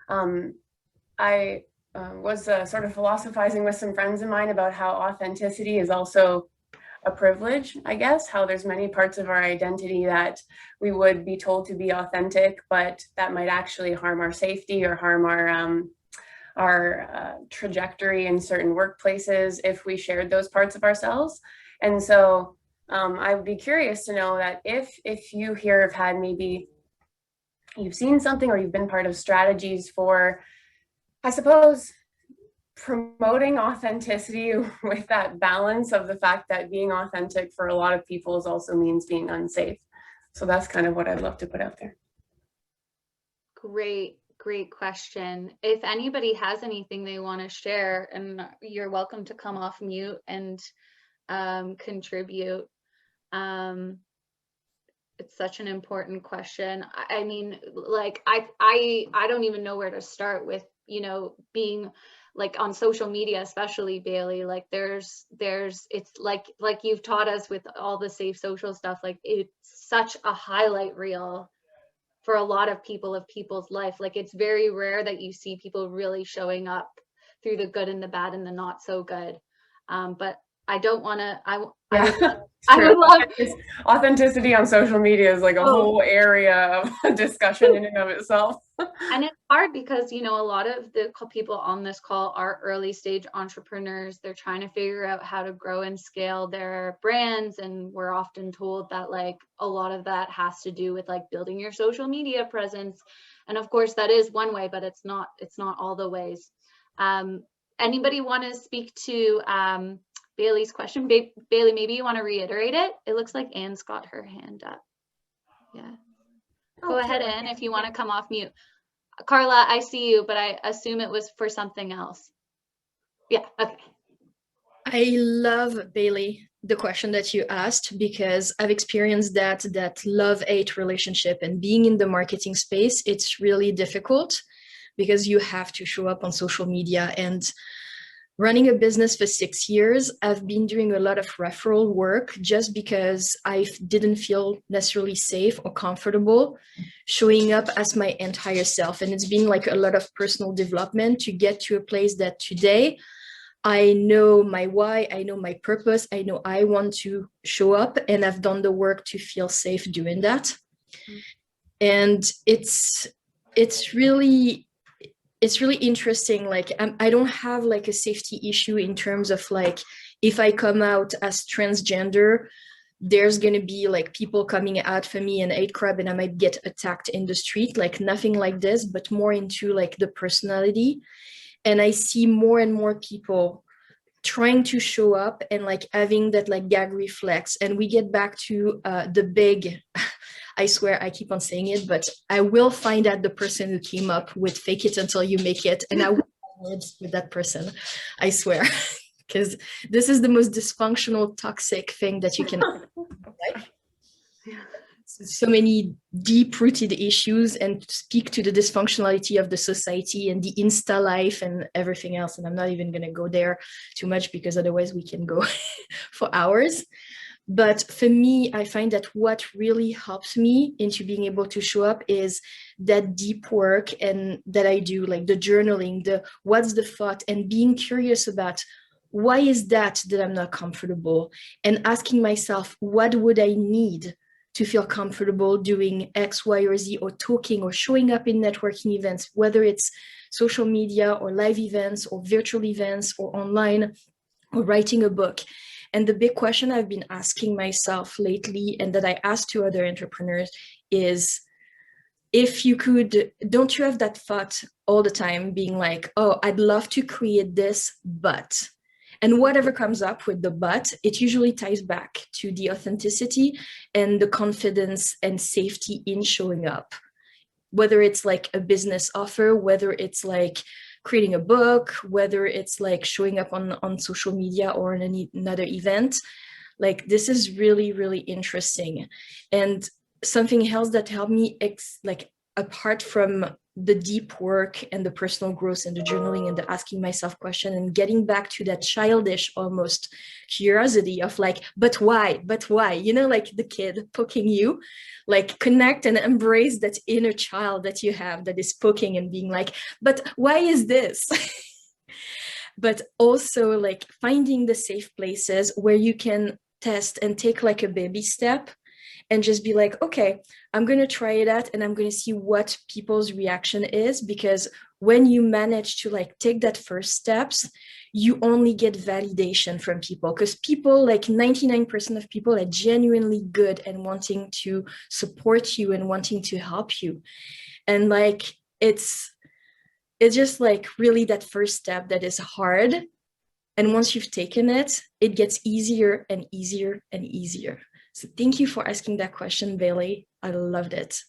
I was sort of philosophizing with some friends of mine about how authenticity is also a privilege, I guess, how there's many parts of our identity that we would be told to be authentic, but that might actually harm our safety or harm our trajectory in certain workplaces if we shared those parts of ourselves. And so I would be curious to know that if you here have had maybe you've seen something or you've been part of strategies for, I suppose, promoting authenticity with that balance of the fact that being authentic for a lot of people also means being unsafe. So that's kind of what I'd love to put out there. Great question. If anybody has anything they want to share, and you're welcome to come off mute and contribute. It's such an important question. I mean, like, I don't even know where to start with, you know, being like on social media, especially, Bailey. Like it's like you've taught us with all the safe social stuff, like it's such a highlight reel for a lot of people of people's life. Like it's very rare that you see people really showing up through the good and the bad and the not so good. But I don't want to, I would love authenticity on social media is like a whole area of discussion in and of itself. And it's hard because, you know, a lot of the people on this call are early stage entrepreneurs. They're trying to figure out how to grow and scale their brands. And we're often told that like a lot of that has to do with like building your social media presence. And of course that is one way, but it's not all the ways. Anybody want to speak to Bailey's question? Bailey, maybe you want to reiterate it. It looks like Anne's got her hand up. Yeah. Go ahead, Anne, if you want to come off mute. Carla, I see you, but I assume it was for something else. Yeah, okay. I love, Bailey, the question that you asked, because I've experienced that love-hate relationship, and being in the marketing space, it's really difficult because you have to show up on social media. And running a business for 6 years, I've been doing a lot of referral work just because I didn't feel necessarily safe or comfortable showing up as my entire self. And it's been like a lot of personal development to get to a place that today I know my why, I know my purpose, I know I want to show up, and I've done the work to feel safe doing that. Mm-hmm. And it's really interesting. Like I don't have like a safety issue in terms of like, if I come out as transgender, there's going to be like people coming out for me and hate crap and I might get attacked in the street. Like nothing like this, but more into like the personality. And I see more and more people trying to show up and like having that like gag reflex. And we get back to the big, I swear I keep on saying it, but I will find out the person who came up with fake it until you make it. And I will words with that person, I swear, because this is the most dysfunctional, toxic thing that you can like. So many deep-rooted issues, and speak to the dysfunctionality of the society and the Insta life and everything else. And I'm not even going to go there too much because otherwise we can go for hours. But for me, I find that what really helps me into being able to show up is that deep work and that I do, like the journaling, the what's the thought, and being curious about why is that I'm not comfortable, and asking myself, what would I need to feel comfortable doing X, Y, or Z, or talking or showing up in networking events, whether it's social media or live events or virtual events or online or writing a book. And the big question I've been asking myself lately, and that I ask to other entrepreneurs, is if you could, don't you have that thought all the time being like, oh, I'd love to create this, but, and whatever comes up with the but, it usually ties back to the authenticity and the confidence and safety in showing up. Whether it's like a business offer, whether it's like creating a book, whether it's like showing up on social media or in another event. Like this is really, really interesting. And something else that helped me apart from the deep work and the personal growth and the journaling and the asking myself question and getting back to that childish almost curiosity of like, but why, you know, like the kid poking you, like connect and embrace that inner child that you have that is poking and being like, but why is this? But also like finding the safe places where you can test and take like a baby step and just be like, okay, I'm going to try it out and I'm going to see what people's reaction is. Because when you manage to like take that first steps, you only get validation from people, because people, like 99% of people, are genuinely good and wanting to support you and wanting to help you. And like, it's just like really that first step that is hard. And once you've taken it, it gets easier and easier and easier. So thank you for asking that question, Bailey. I loved it.